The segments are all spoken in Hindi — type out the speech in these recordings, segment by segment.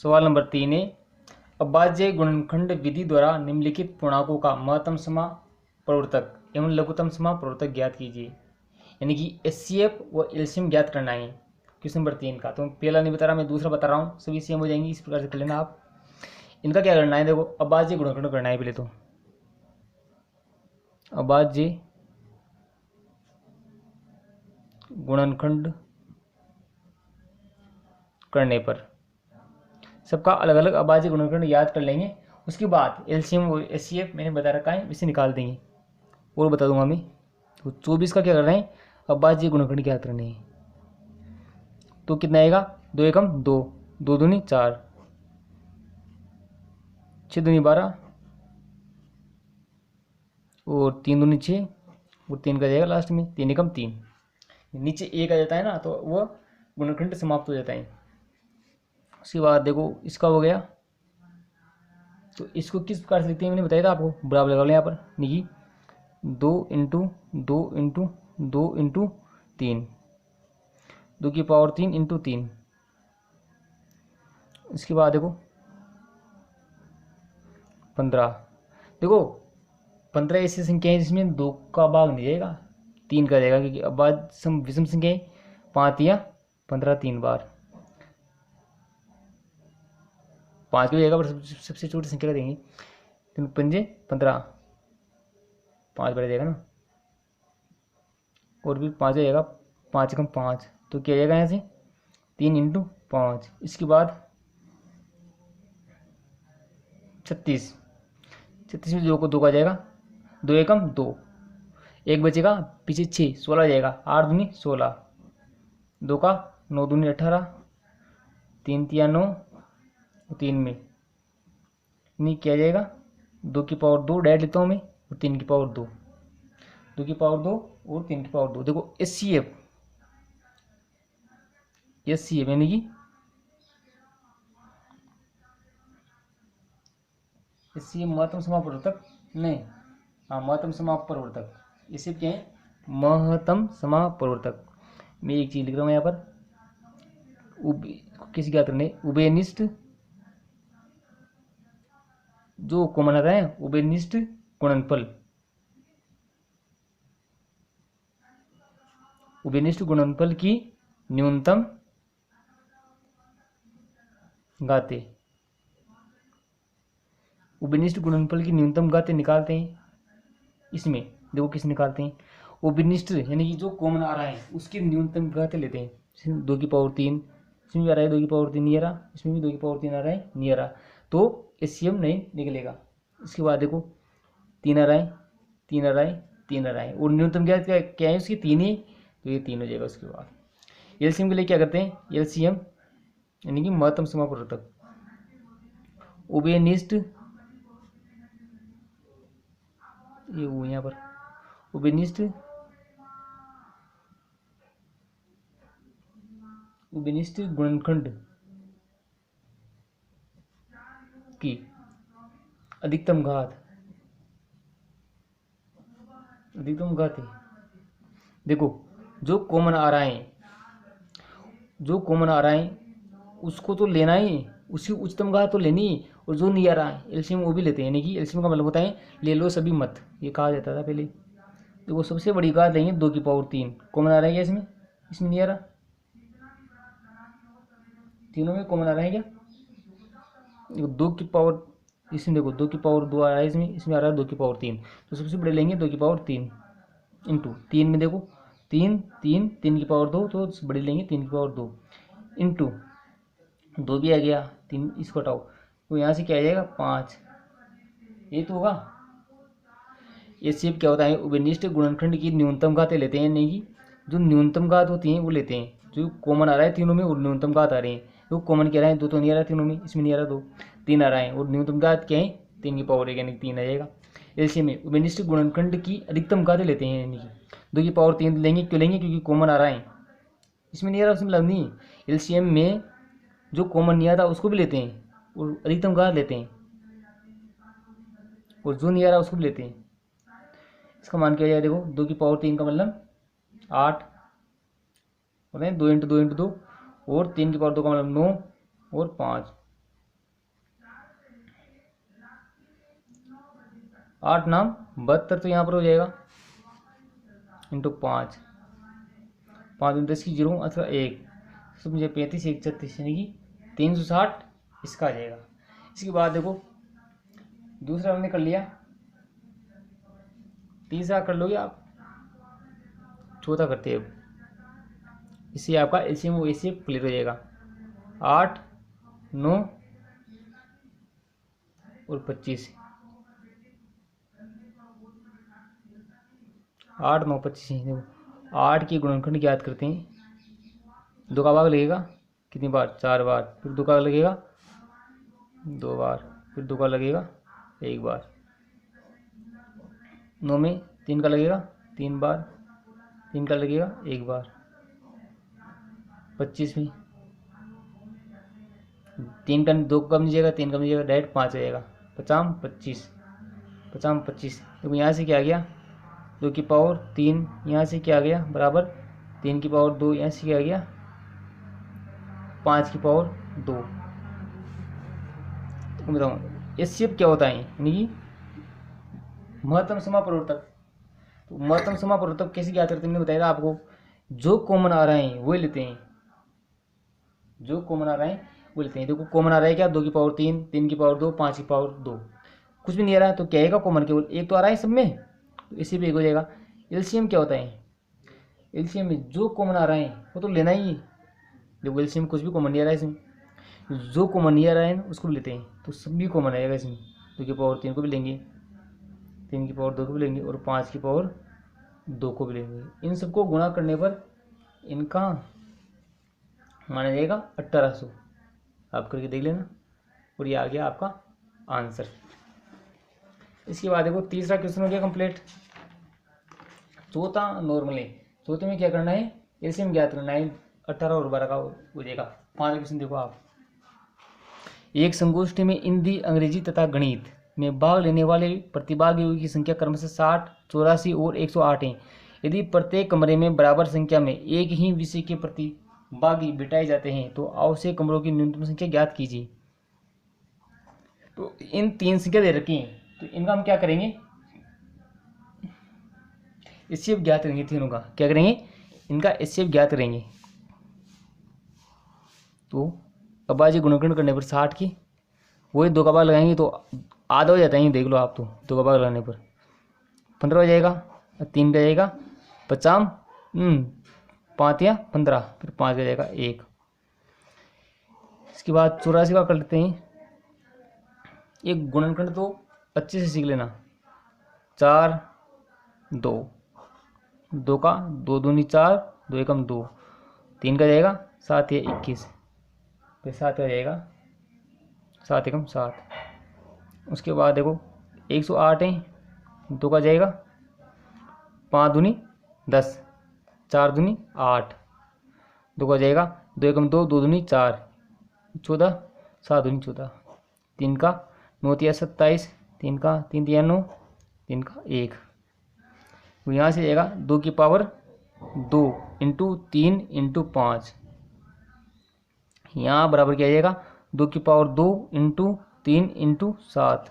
सवाल नंबर 3 है, अभाज्य गुणनखंड विधि द्वारा निम्नलिखित पूर्णांकों का महत्तम समापवर्तक एवं लघुत्तम समापवर्तक ज्ञात कीजिए। यानी कि एचसीएफ व एलसीएम ज्ञात करना है क्वेश्चन नंबर 3 का। तो पहला नहीं बता रहा, मैं दूसरा बता रहा हूँ, सभी सेम हो जाएंगी, इस प्रकार से कर लेना आप। इनका क्या करना है, देखो अभाज्य गुणनखंड करना है पहले तो। अभाज्य गुणनखंड करने पर सबका अलग अलग अभाज्य गुणनखंड याद कर लेंगे। उसके बाद एलसीएम और एचसीएफ मैंने बता रखा है, इसे निकाल देंगे और बता दूंगा मैं। तो 24 का क्या कर रहे हैं, अभाज्य गुणनखंड याद करने हैं। तो कितना आएगा, 2 एकम 2, 2 दूनी 4, 6 दूनी 12 और 3 दूनी 6 और 3 का जाएगा लास्ट में, 3 एकम 3। नीचे 1 आ जाता है ना, तो वह गुणनखंड समाप्त हो जाता है। उसके बाद देखो इसका हो गया, तो इसको किस प्रकार से लिखते हैं मैंने बताया था आपको, बराबर लगा लें यहाँ पर। निकी 2 इंटू 2 इंटू 2 इंटू 3, 2 की पावर 3 इंटू 3। इसके बाद देखो 15। देखो 15 ऐसी संख्या है जिसमें 2 का भाग नहीं जाएगा, 3 का जाएगा, क्योंकि अब विषम संख्या है, 5 या 15 3 बार, 5 का जाएगा, पर सबसे छोटी संख्या का देंगे। तो 5 15, 5 बढ़ जाएगा ना, और भी 5 जाएगा, 5 कम 5, तो क्या जाएगा यहाँ से 3 इंटू 5। इसके बाद 36, 36 में 2 को 2 का जाएगा, 2 एकम 2, 1 बचेगा पीछे 6, 16 जाएगा, 8 दूनी 16, 2 का 9 दूनी 18, 3 तिया 9, 3 में नहीं क्या जाएगा, 2 की पावर 2 डायरेक्ट लेता हूँ मैं, और 3 की पावर 2, 2 की पावर 2 और 3 की पावर 2। देखो एचसीएफ यानी कि एचसीएफ महत्तम समापवर्तक नहीं, हाँ महत्तम समापवर्तक, इसे क्या है, महत्तम समापवर्तक। मैं एक चीज लिख रहा हूँ यहाँ पर, किसी क्या करने, उभयनिष्ठ जो कॉमन आता है, उभयनिष्ठ गुणनफल, उभयनिष्ठ गुणनफल की न्यूनतम घाते, उभयनिष्ठ गुणनफल की न्यूनतम घाते निकालते हैं। इसमें देखो किस निकालते हैं, उभयनिष्ठ यानी कि जो कॉमन आ रहा है उसकी न्यूनतम घाते लेते हैं। 2 की पावर 3 इसमें भी आ रहा है, 2 की पावर 3 नहीं आ रहा, इसमें भी 2 की पावर 3 आ रहा है, नहीं आ रहा, तो एचसीएफ नहीं निकलेगा। इसके बाद देखो 3 आ रहा है, 3 आ रहा है, 3 आ रहा है, और न्यूनतम क्या है उसकी 3 ही, तो ये 3 हो जाएगा। उसके बाद एलसीएम के लिए क्या करते हैं, एलसीएम यानी कि महत्तम समापवर्तक, उभयनिष्ठ, ये वो यहाँ पर उभयनिष्ठ गुणनखंड की अधिकतम घात है। देखो जो कॉमन आ रहा है, जो कॉमन आ रहा है उसको तो लेना ही, उसकी उच्चतम घात तो लेनी ही, और जो नहीं आ रहा है एलसीएम वो भी लेते हैं। यानी कि एलसीएम का मतलब होता है ले लो सभी मत, ये कहा जाता था पहले। देखो सबसे बड़ी घात लेंगे 2 की पावर 3, कॉमन आ रहा है क्या इसमें, इसमें नहीं आ रहा, तीनों में कॉमन आ रहा है क्या, 2 की पावर, इसमें देखो 2 की पावर 2 आ रहा है, इसमें आ रहा है 2 की पावर 3, तो सबसे बड़े लेंगे 2 की पावर 3 इंटू 3 में देखो 3 3 3 की पावर 2, तो बड़े लेंगे 3 की पावर 2 इंटू 2 भी आ गया, 3 इसको हटाओ, तो यहाँ से क्या आ जाएगा 5, ये तो होगा। ये सिर्फ क्या होता है, उभयनिष्ठ गुणनखंड की न्यूनतम घातें लेते हैं, नहीं कि जो न्यूनतम घात होती हैं वो लेते हैं, जो कॉमन आ रहा है तीनों में और न्यूनतम घात आ रहे हैं। तो कॉमन क्या रहा है, 2 तो नहीं आ रहा तीनों में, इसमें नहीं आ रहा 2, 3 आ रहा है, और न्यूनतम घात क्या है 3 की पावर 1 यानी 3 आ जाएगा। ऐसे में उभयनिष्ठ गुणनखंड की अधिकतम घातें लेते हैं, यानी कि 2 की पावर 3 लेंगे, क्यों लेंगे, क्योंकि कॉमन आ रहा है, इसमें नहीं आ रहा, उसमें मतलब नहीं। एलसीएम में जो कॉमन नहीं आता उसको भी लेते हैं और अधिकतम घात लेते हैं, और जो नहीं आ रहा उसको भी लेते हैं। इसका मान क्या जाएगा, देखो 2 की पावर 3 का मतलब 8 होते हैं, 2 इंटू 2 इंटू 2, और 3 की पावर 2 का मतलब 9 और 5, 8 नाम 72, तो यहाँ पर हो जाएगा इंटू 5, 5 में 10 की 0 अथवा 1, तो मुझे 35 1 36 यानी कि 360 इसका आ जाएगा। इसके बाद देखो दूसरा हमने कर लिया, तीसरा कर लोगे आप, चौथा करते हैं अब। इससे आपका एलसीएम वो एलसीएम क्लियर हो जाएगा। 8 9 और 25, 8 9 25। देखो 8 की गुणनखंड ज्ञात करते हैं। 2 का भाग लगेगा कितनी बार, 4 बार, फिर 2 का लगेगा 2 बार, फिर 2 का लगेगा 1 बार। 9 में 3 का लगेगा 3 बार, 3 का लगेगा 1 बार। 25 में 3 का 2 कम लीजिएगा, 3 कम लीजिएगा, डायरेक्ट 5 हो जाएगा। 50 25, 50 25। देखो यहाँ से क्या आ गया 2 की पावर 3, यहाँ से क्या आ गया बराबर 3 की पावर 2, यहाँ से क्या आ गया 5 की पावर 2। तो बताऊँ एचसीएफ क्या होता है, यानी कि महत्तम समापरिवर्तक। तो महत्तम समापरिवर्तक कैसे ज्ञात करते हैं मैंने बताया था आपको, जो कॉमन आ रहे हैं वही लेते हैं, जो कॉमन आ रहे हैं वो लेते हैं। देखो कॉमन आ रहा है क्या, 2 की पावर 3, 3 की पावर 2, 5 की पावर 2, कुछ भी नहीं आ रहा है तो क्या आएगा कॉमन, केवल एक तो आ रहा है सब में, तो इसी पे एक हो जाएगा। एलसीएम क्या होता है, एलसीएम में जो कॉमन आ रहे हैं वो तो लेना ही है। देखो एलसीएम कुछ भी कॉमन नहीं आ रहा है इसमें, जो कॉमन नहीं आ रहा है उसको भी लेते हैं, तो सब भी कॉमन आएगा इसमें। 2 की पावर 3 को भी लेंगे, 3 की पावर 2 को भी लेंगे, और 5 की पावर 2 को भी लेंगे। इन सबको गुणा करने पर इनका माना जाएगा 1800। आप करके देख लेना, और ये आ गया आपका आंसर। इसके बाद देखो तीसरा क्वेश्चन हो गया कंप्लीट। चौथा नॉर्मल है, चौथे में क्या करना है, एलसीएम ज्ञात करना है। 18 और 12 का हो जाएगा। 5 क्वेश्चन देखो आप। एक संगोष्ठी में हिंदी, अंग्रेजी तथा गणित में भाग लेने वाले प्रतिभागियों की संख्या क्रमशः 60, 84 और 108 है। यदि प्रत्येक कमरे में बराबर संख्या में एक ही विषय के प्रतिभागी बिठाए जाते हैं तो आवश्यक कमरों की न्यूनतम संख्या ज्ञात कीजिए। तो इन 3 संख्या दे रखी हैं, तो इनका हम क्या करेंगे, एचसीएफ ज्ञात करेंगे। तीनों का क्या करेंगे, इनका एचसीएफ ज्ञात करेंगे। तो अब आज गुणनखंड करने पर 60 की वही 2 का भाग लगाएंगे तो आधा हो जाता है, देख लो आप। तो 2 का भाग लगाने पर 15 हो जाएगा, 3 का जाएगा 50, 5 या 15, फिर 5 का जाएगा 1। इसके बाद 84 का कर लेते हैं। एक गुणनखंड तो अच्छे से सीख लेना, 4 2, 2 का 2 दूनी 4, 2 एकम 2, 3 का जाएगा 7 या 21, फिर 7 का जाएगा 7 एकम 7। उसके बाद देखो 108 है, 2 का जाएगा 5 दूनी 10, 4 दूनी 8, 2 का जाएगा 2 एकम 2, 2 दूनी 4, 14, 7 दूनी 14, 3 का 9 तिया 27, 3 का 3 तिया 9, 3 का 1। तो यहाँ से जाएगा 2 की पावर 2 इंटू 3 इंटू 5, यहाँ बराबर क्या जाएगा 2 की पावर 2 इंटू 3 इंटू 7,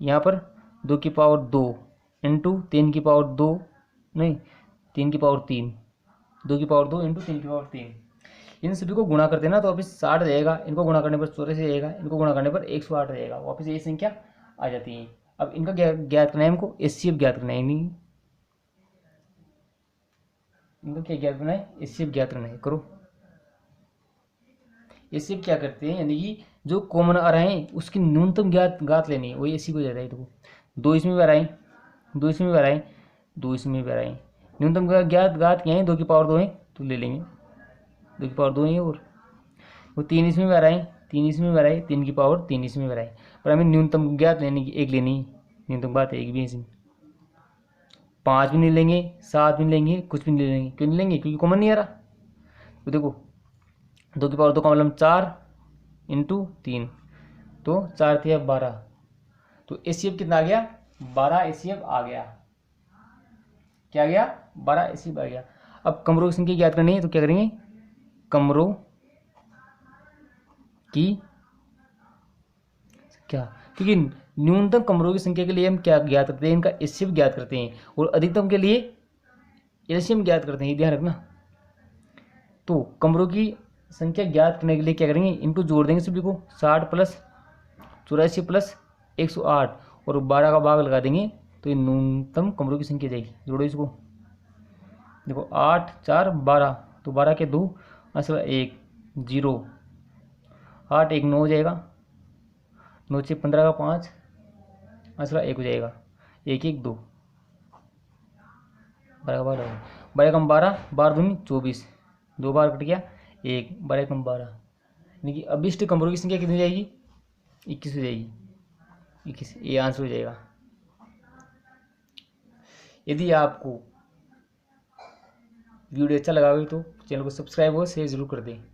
यहाँ पर 2 की पावर 2 इंटू 3 की पावर 2, नहीं 3 की पावर 3, 2 की पावर 2 इंटू 3 की पावर 3। इन सभी को गुणा करते ना तो वापस 60 रहेगा, इनको गुणा करने पर 84 रहेगा, इनको गुणा करने पर 108 रहेगा, वापस ये संख्या आ जाती है। अब इनका ज्ञात करना है हमको, एचसीएफ ज्ञात करना है, नहीं इनको क्या ज्ञात करना है, एचसीएफ ज्ञात करना है। करो एचसीएफ क्या करते हैं, यानी कि जो कॉमन आ रहे हैं उसकी न्यूनतम ज्ञात लेनी है, वही एचसीएफ हो जाता है। देखो 2 इसमें भी आ रहे हैं, 2 इसमें भी आ रहे हैं, 2 इसमें भी आ रहे हैं, न्यूनतम ज्ञात क्या है, 2 की पावर 2 है तो ले लेंगे, 2 की पावर 2 है। और वो 3 इसमें भी आ रहा है, 3 इसमें भी आ रहा है, 3 की पावर 3 इसमें भी आ रहा है, पर हमें न्यूनतम ज्ञात लेने की एक लेनी है, न्यूनतम बात है एक भी इसमें। 5 भी नहीं लेंगे, 7 भी नहीं लेंगे, कुछ भी नहीं लेंगे। क्यों नहीं लेंगे, क्योंकि कॉमन नहीं आ रहा। तो देखो 2 की पावर 2 का मतलब 4 इंटू 3, तो 4 थी 12, तो एचसीएफ कितना आ गया, 12 एचसीएफ आ गया। क्या आ गया, 12 एचसीएफ आ गया। अब कमरों की संख्या ज्ञात करनी है तो क्या करेंगे, कमरों की क्या क्योंकि न्यूनतम कमरों की संख्या के लिए हम क्या ज्ञात करते हैं, इनका एचसीएफ ज्ञात करते हैं, और अधिकतम के लिए एलसीएम ज्ञात करते हैं, ये ध्यान रखना। तो कमरों की संख्या ज्ञात करने के लिए क्या करेंगे, इनटू जोड़ देंगे सभी को, 60 प्लस 84 प्लस 108 और 12 का भाग लगा देंगे, तो ये न्यूनतम कमरों की संख्या जाएगी। जोड़ो इसको, देखो 8 4 12, तो 12 के 2 असला 1 0, 8 1 9 हो जाएगा, 9 6 15 का 5 असला 1 हो जाएगा, 1 1 2, 12 का 12, 12 कम 12, 12 दूनी 24, 2 बार कट गया 1, 12 कम 12, यानी कि अभिष्ट कमरों की संख्या कितनी जाएगी, 21 हो जाएगी, 21, ये आंसर हो जाएगा। यदि आपको वीडियो अच्छा लगा हो तो चैनल को सब्सक्राइब और शेयर जरूर कर दें।